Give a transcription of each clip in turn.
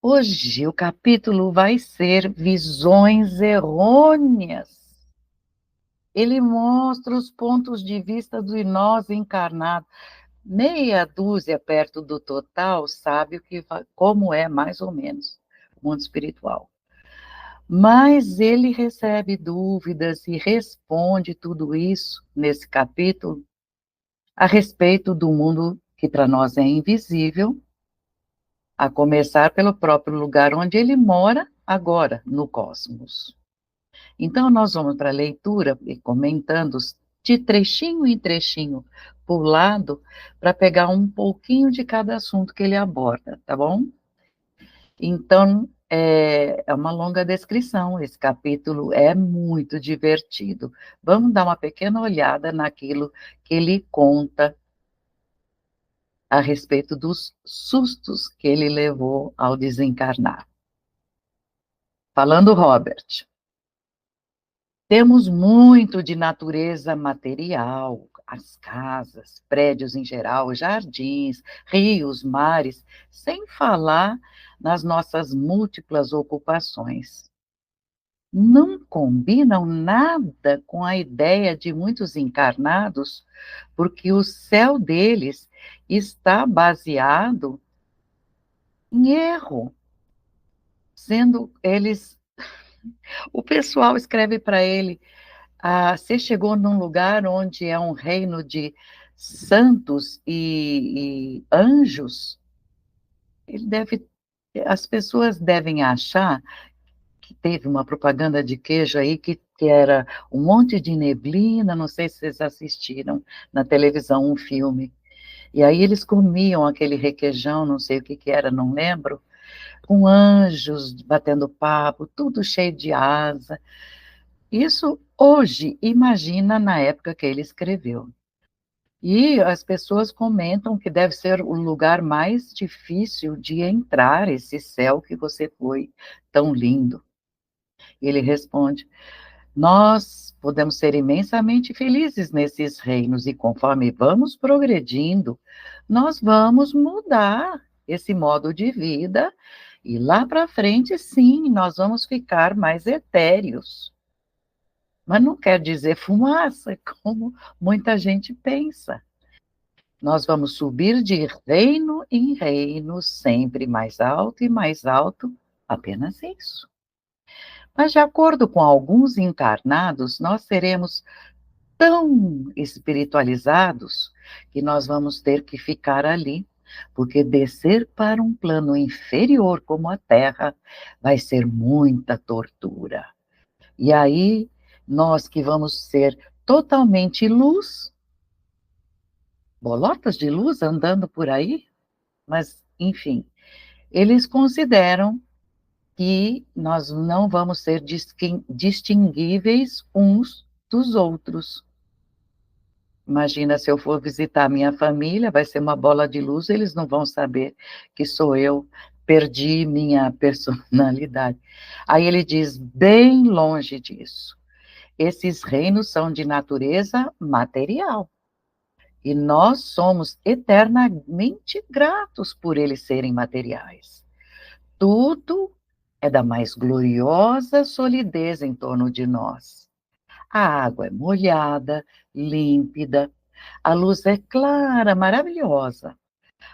Hoje o capítulo vai ser Visões Errôneas. Ele mostra os pontos de vista de nós encarnados. Meia dúzia perto do total sabe como é mais ou menos o mundo espiritual. Mas ele recebe dúvidas e responde tudo isso nesse capítulo a respeito do mundo que para nós é invisível, a começar pelo próprio lugar onde ele mora agora, no cosmos. Então, nós vamos para a leitura e comentando de trechinho em trechinho por lado, para pegar um pouquinho de cada assunto que ele aborda, tá bom? Então, é uma longa descrição, esse capítulo é muito divertido. Vamos dar uma pequena olhada naquilo que ele conta a respeito dos sustos que ele levou ao desencarnar. Falando Robert, temos muito de natureza material, as casas, prédios em geral, jardins, rios, mares, sem falar nas nossas múltiplas ocupações. Não combinam nada com a ideia de muitos encarnados, porque o céu deles está baseado em erro, sendo eles. O pessoal escreve para ele: você chegou num lugar onde é um reino de santos e anjos. Ele deve, as pessoas devem achar que teve uma propaganda de queijo aí que era um monte de neblina, não sei se vocês assistiram na televisão um filme. E aí eles comiam aquele requeijão, não sei o que que era, não lembro, com anjos batendo papo, tudo cheio de asa. Isso hoje, imagina na época que ele escreveu. E as pessoas comentam que deve ser o lugar mais difícil de entrar, esse céu que você foi tão lindo. E ele responde: nós podemos ser imensamente felizes nesses reinos, e conforme vamos progredindo, nós vamos mudar esse modo de vida, e lá para frente, sim, nós vamos ficar mais etéreos. Mas não quer dizer fumaça, como muita gente pensa. Nós vamos subir de reino em reino, sempre mais alto, apenas isso. Mas, de acordo com alguns encarnados, nós seremos tão espiritualizados que nós vamos ter que ficar ali, porque descer para um plano inferior como a Terra vai ser muita tortura. E aí, nós que vamos ser totalmente luz, bolotas de luz andando por aí, mas, enfim, eles consideram que nós não vamos ser distinguíveis uns dos outros. Imagina se eu for visitar minha família, vai ser uma bola de luz, eles não vão saber que sou eu, perdi minha personalidade. Aí ele diz, bem longe disso. Esses reinos são de natureza material. E nós somos eternamente gratos por eles serem materiais. Tudo é da mais gloriosa solidez em torno de nós. A água é molhada, límpida, a luz é clara, maravilhosa,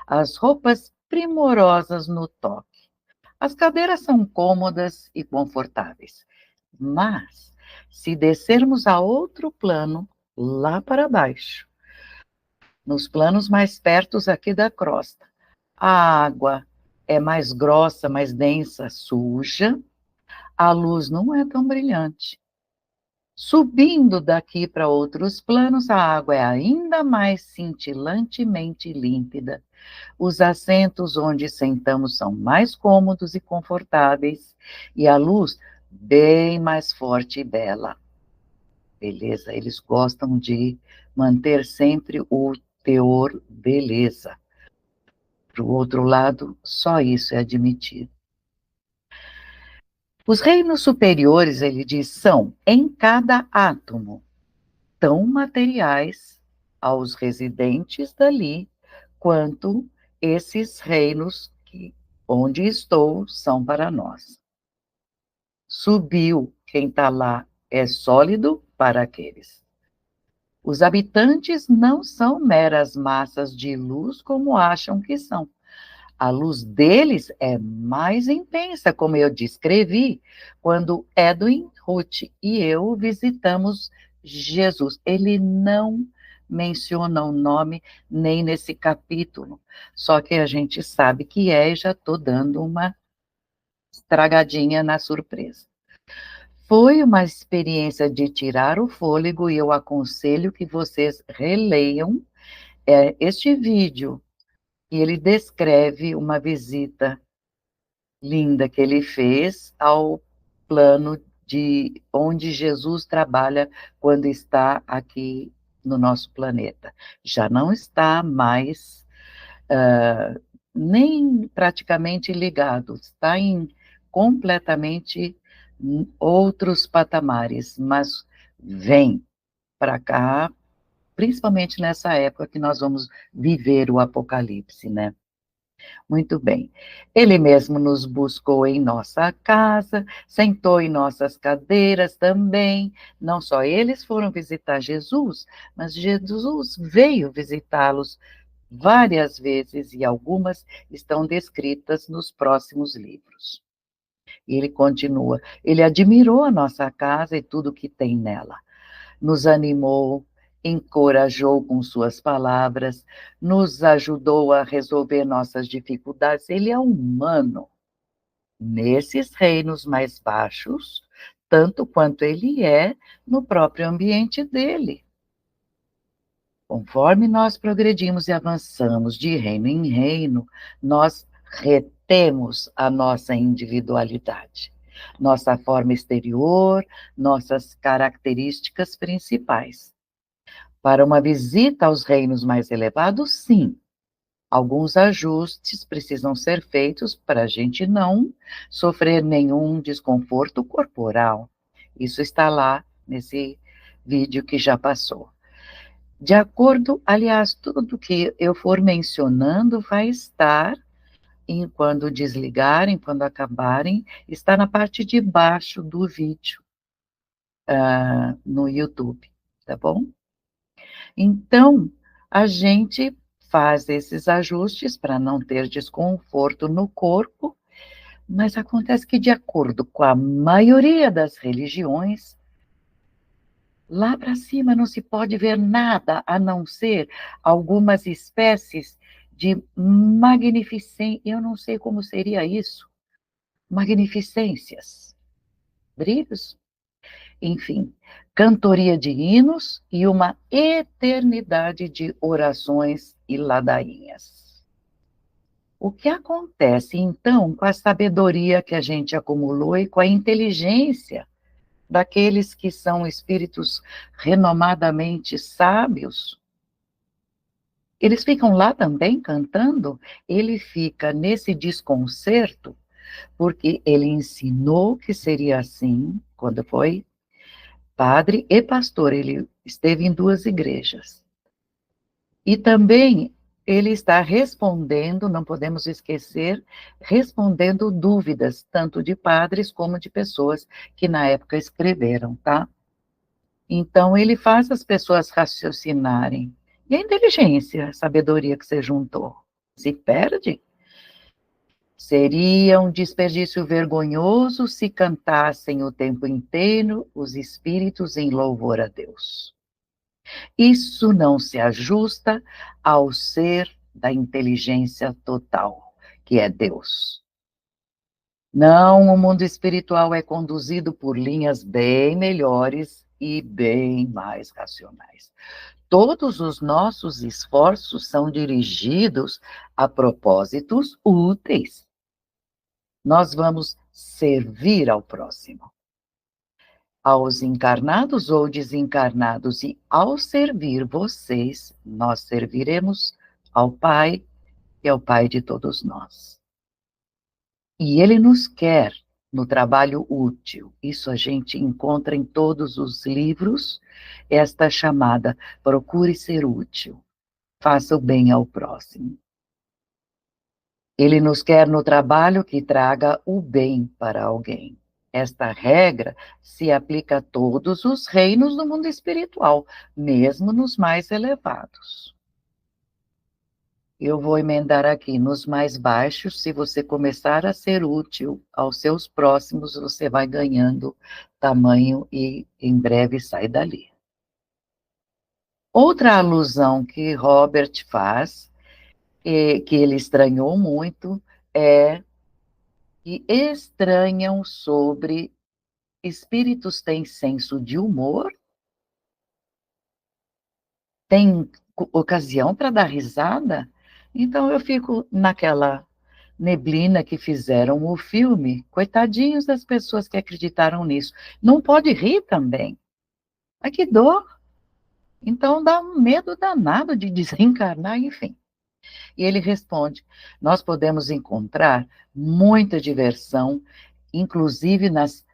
as roupas primorosas no toque, as cadeiras são cômodas e confortáveis. Mas, se descermos a outro plano, lá para baixo, nos planos mais perto aqui da crosta, a água é mais grossa, mais densa, suja, a luz não é tão brilhante. Subindo daqui para outros planos, a água é ainda mais cintilantemente límpida. Os assentos onde sentamos são mais cômodos e confortáveis, e a luz bem mais forte e bela. Beleza, eles gostam de manter sempre o teor beleza. Para o outro lado, só isso é admitido. Os reinos superiores, ele diz, são em cada átomo tão materiais aos residentes dali, quanto esses reinos Onde estou são para nós. Subiu, quem está lá é sólido para aqueles. Os habitantes não são meras massas de luz como acham que são. A luz deles é mais intensa, como eu descrevi, quando Edwin, Ruth e eu visitamos Jesus. Ele não menciona o nome nem nesse capítulo, só que a gente sabe que é e já estou dando uma estragadinha na surpresa. Foi uma experiência de tirar o fôlego e eu aconselho que vocês releiam este vídeo. E ele descreve uma visita linda que ele fez ao plano de onde Jesus trabalha quando está aqui no nosso planeta. Já não está mais nem praticamente ligado, está em completamente outros patamares, mas vem para cá, principalmente nessa época que nós vamos viver o Apocalipse, né? Muito bem. Ele mesmo nos buscou em nossa casa, sentou em nossas cadeiras também. Não só eles foram visitar Jesus, mas Jesus veio visitá-los várias vezes e algumas estão descritas nos próximos livros. E ele continua: ele admirou a nossa casa e tudo que tem nela. Nos animou, encorajou com suas palavras, nos ajudou a resolver nossas dificuldades. Ele é humano nesses reinos mais baixos, tanto quanto ele é no próprio ambiente dele. Conforme nós progredimos e avançamos de reino em reino, nós retemos a nossa individualidade, nossa forma exterior, nossas características principais. Para uma visita aos reinos mais elevados, sim, alguns ajustes precisam ser feitos para a gente não sofrer nenhum desconforto corporal. Isso está lá nesse vídeo que já passou. De acordo, aliás, tudo que eu for mencionando vai estar, quando desligarem, quando acabarem, está na parte de baixo do vídeo, no YouTube, tá bom? Então, a gente faz esses ajustes para não ter desconforto no corpo, mas acontece que, de acordo com a maioria das religiões, lá para cima não se pode ver nada a não ser algumas espécies de magnificência, eu não sei como seria isso, magnificências, brilhos, enfim, cantoria de hinos e uma eternidade de orações e ladainhas. O que acontece, então, com a sabedoria que a gente acumulou e com a inteligência daqueles que são espíritos renomadamente sábios? Eles ficam lá também cantando? Ele fica nesse desconcerto, porque ele ensinou que seria assim quando foi padre e pastor, ele esteve em 2 igrejas. E também ele está respondendo, não podemos esquecer, respondendo dúvidas, tanto de padres como de pessoas que na época escreveram, tá? Então, ele faz as pessoas raciocinarem. E a inteligência, a sabedoria que você juntou, se perde? Seria um desperdício vergonhoso se cantassem o tempo inteiro os espíritos em louvor a Deus. Isso não se ajusta ao ser da inteligência total, que é Deus. Não, o mundo espiritual é conduzido por linhas bem melhores e bem mais racionais. Todos os nossos esforços são dirigidos a propósitos úteis. Nós vamos servir ao próximo, aos encarnados ou desencarnados, e ao servir vocês, nós serviremos ao Pai, que é o Pai de todos nós. E Ele nos quer no trabalho útil. Isso a gente encontra em todos os livros, esta chamada: procure ser útil, faça o bem ao próximo. Ele nos quer no trabalho que traga o bem para alguém. Esta regra se aplica a todos os reinos do mundo espiritual, mesmo nos mais elevados. Eu vou emendar aqui, nos mais baixos, se você começar a ser útil aos seus próximos, você vai ganhando tamanho e em breve sai dali. Outra alusão que Robert faz, que ele estranhou muito, é que estranham sobre espíritos têm senso de humor, tem ocasião para dar risada, então eu fico naquela neblina que fizeram o filme, coitadinhos das pessoas que acreditaram nisso. Não pode rir também. Ai, que dor! Então dá um medo danado de desencarnar, enfim. E ele responde: nós podemos encontrar muita diversão, inclusive nas,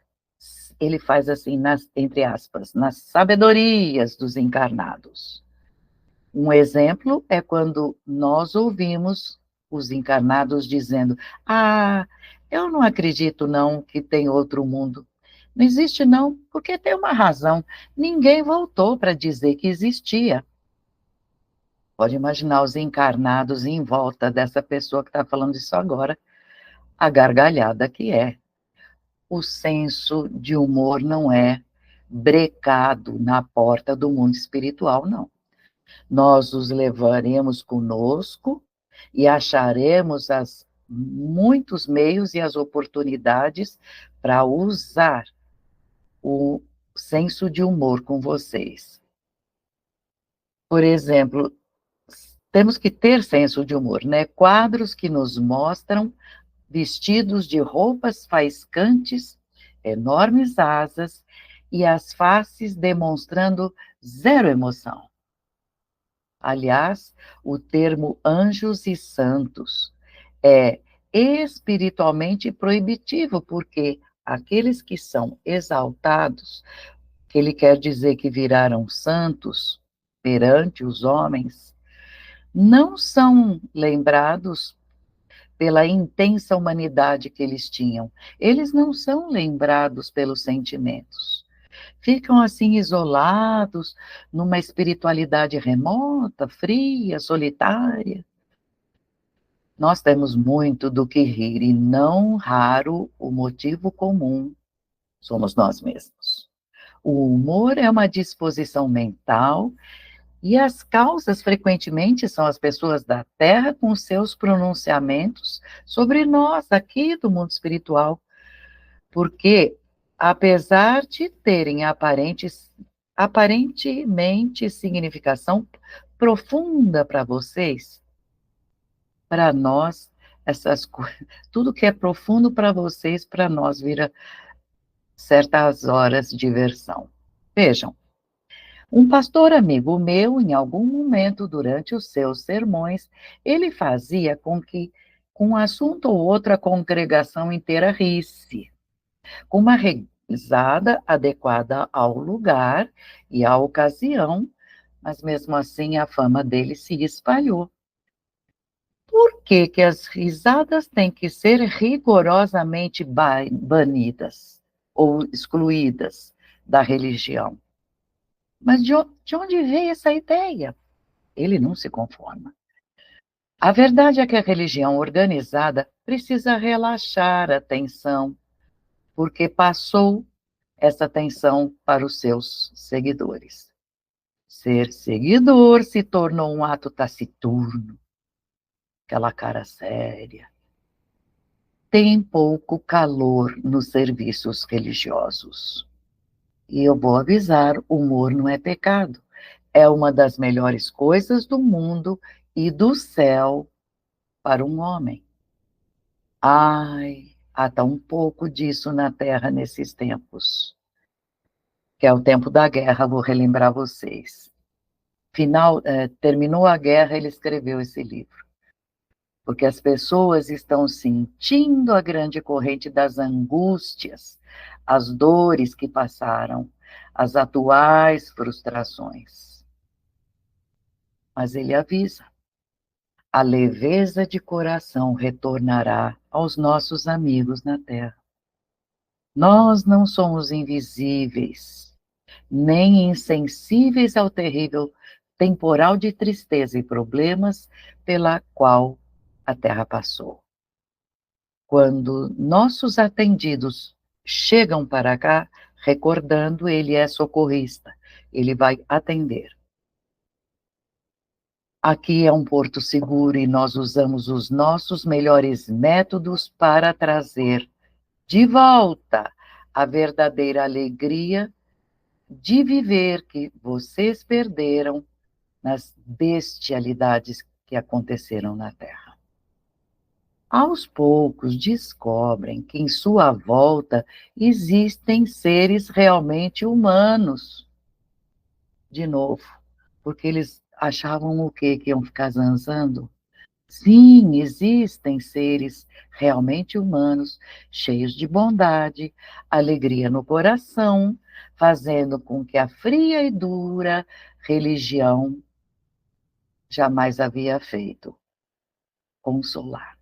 ele faz assim, nas, entre aspas, nas sabedorias dos encarnados. Um exemplo é quando nós ouvimos os encarnados dizendo: ah, eu não acredito não que tem outro mundo. Não existe não, porque tem uma razão. Ninguém voltou para dizer que existia. Pode imaginar os encarnados em volta dessa pessoa que está falando isso agora, a gargalhada que é. O senso de humor não é brecado na porta do mundo espiritual, não. Nós os levaremos conosco e acharemos muitos meios e as oportunidades para usar o senso de humor com vocês. Por exemplo, temos que ter senso de humor, né? Quadros que nos mostram vestidos de roupas faiscantes, enormes asas e as faces demonstrando zero emoção. Aliás, o termo anjos e santos é espiritualmente proibitivo, porque aqueles que são exaltados, que ele quer dizer que viraram santos perante os homens, não são lembrados pela intensa humanidade que eles tinham. Eles não são lembrados pelos sentimentos. Ficam assim isolados numa espiritualidade remota, fria, solitária. Nós temos muito do que rir e não raro o motivo comum somos nós mesmos. O humor é uma disposição mental e as causas frequentemente são as pessoas da Terra com seus pronunciamentos sobre nós aqui do mundo espiritual, porque apesar de terem aparentemente significação profunda para vocês, para nós essas coisas, tudo que é profundo para vocês, para nós vira certas horas de diversão. Vejam, um pastor amigo meu, em algum momento durante os seus sermões, ele fazia com um assunto ou outro, a congregação inteira risse, com uma risada adequada ao lugar e à ocasião, mas mesmo assim a fama dele se espalhou. Por que que as risadas têm que ser rigorosamente banidas ou excluídas da religião? Mas de onde veio essa ideia? Ele não se conforma. A verdade é que a religião organizada precisa relaxar a tensão, porque passou essa tensão para os seus seguidores. Ser seguidor se tornou um ato taciturno, aquela cara séria. Tem pouco calor nos serviços religiosos. E eu vou avisar, o humor não é pecado. É uma das melhores coisas do mundo e do céu para um homem. Ai, há tão pouco disso na Terra nesses tempos, que é o tempo da guerra, vou relembrar vocês. Terminou a guerra, ele escreveu esse livro, porque as pessoas estão sentindo a grande corrente das angústias, as dores que passaram, as atuais frustrações. Mas ele avisa, a leveza de coração retornará aos nossos amigos na terra. Nós não somos invisíveis, nem insensíveis ao terrível temporal de tristeza e problemas pela qual a terra passou. Quando nossos atendidos chegam para cá, recordando, ele é socorrista, ele vai atender. Aqui é um porto seguro e nós usamos os nossos melhores métodos para trazer de volta a verdadeira alegria de viver que vocês perderam nas bestialidades que aconteceram na Terra. Aos poucos descobrem que em sua volta existem seres realmente humanos. De novo, porque eles achavam o quê? Que iam ficar zanzando? Sim, existem seres realmente humanos, cheios de bondade, alegria no coração, fazendo com que a fria e dura religião jamais havia feito, consolar.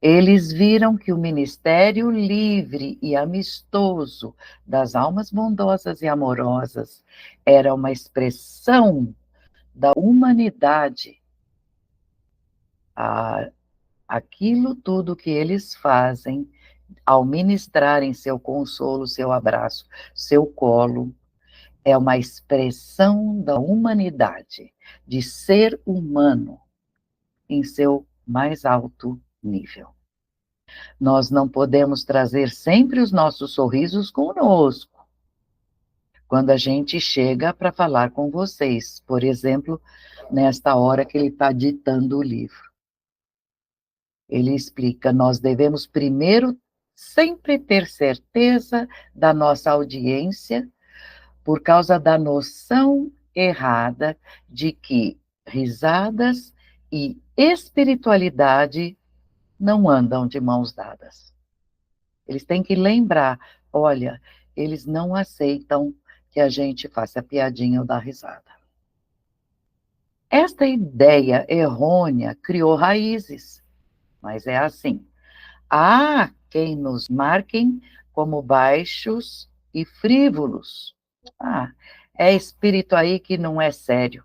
Eles viram que o ministério livre e amistoso das almas bondosas e amorosas era uma expressão da humanidade. Aquilo tudo que eles fazem ao ministrarem seu consolo, seu abraço, seu colo, é uma expressão da humanidade, de ser humano em seu mais alto nível. Nós não podemos trazer sempre os nossos sorrisos conosco. Quando a gente chega para falar com vocês, por exemplo, nesta hora que ele está ditando o livro. Ele explica, nós devemos primeiro sempre ter certeza da nossa audiência, por causa da noção errada de que risadas e espiritualidade não andam de mãos dadas. Eles têm que lembrar, olha, eles não aceitam que a gente faça piadinha ou dá risada. Esta ideia errônea criou raízes, mas é assim. Há quem nos marquem como baixos e frívolos. É espírito aí que não é sério.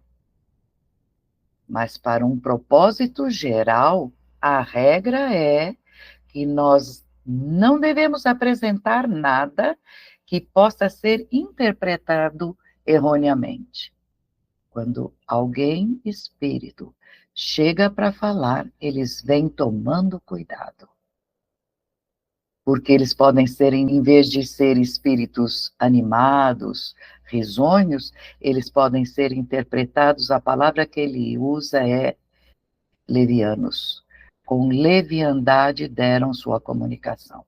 Mas para um propósito geral, a regra é que nós não devemos apresentar nada que possa ser interpretado erroneamente. Quando alguém, espírito, chega para falar, eles vêm tomando cuidado. Porque eles podem ser, em vez de ser espíritos animados, risonhos, eles podem ser interpretados, a palavra que ele usa é levianos. Com leviandade deram sua comunicação.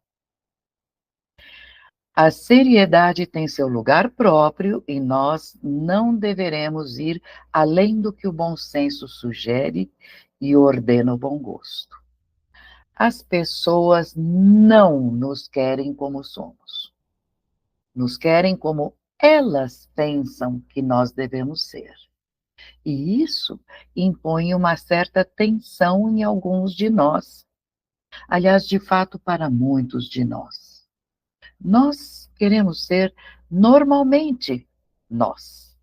A seriedade tem seu lugar próprio e nós não deveremos ir além do que o bom senso sugere e ordena o bom gosto. As pessoas não nos querem como somos. Nos querem como elas pensam que nós devemos ser. E isso impõe uma certa tensão em alguns de nós. Aliás, de fato, para muitos de nós. Nós queremos ser normalmente nós.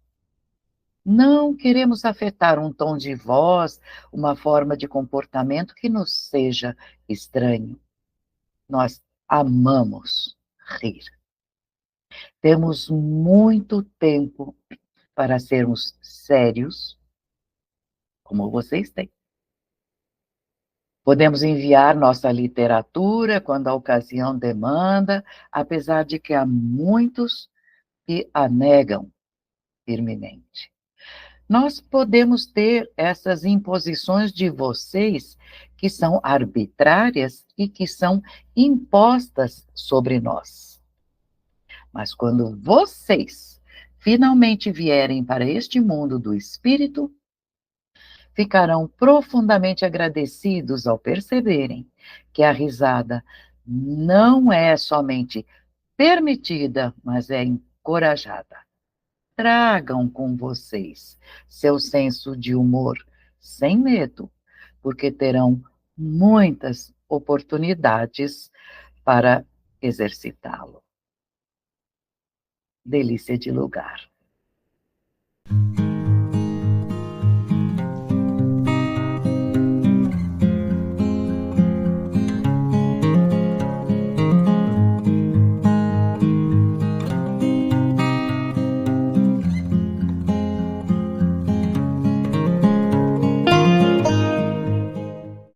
Não queremos afetar um tom de voz, uma forma de comportamento que nos seja estranho. Nós amamos rir. Temos muito tempo para sermos sérios, como vocês têm. Podemos enviar nossa literatura quando a ocasião demanda, apesar de que há muitos que a negam firmemente. Nós podemos ter essas imposições de vocês que são arbitrárias e que são impostas sobre nós. Mas quando vocês finalmente vierem para este mundo do espírito, ficarão profundamente agradecidos ao perceberem que a risada não é somente permitida, mas é encorajada. Tragam com vocês seu senso de humor sem medo, porque terão muitas oportunidades para exercitá-lo. Delícia de lugar.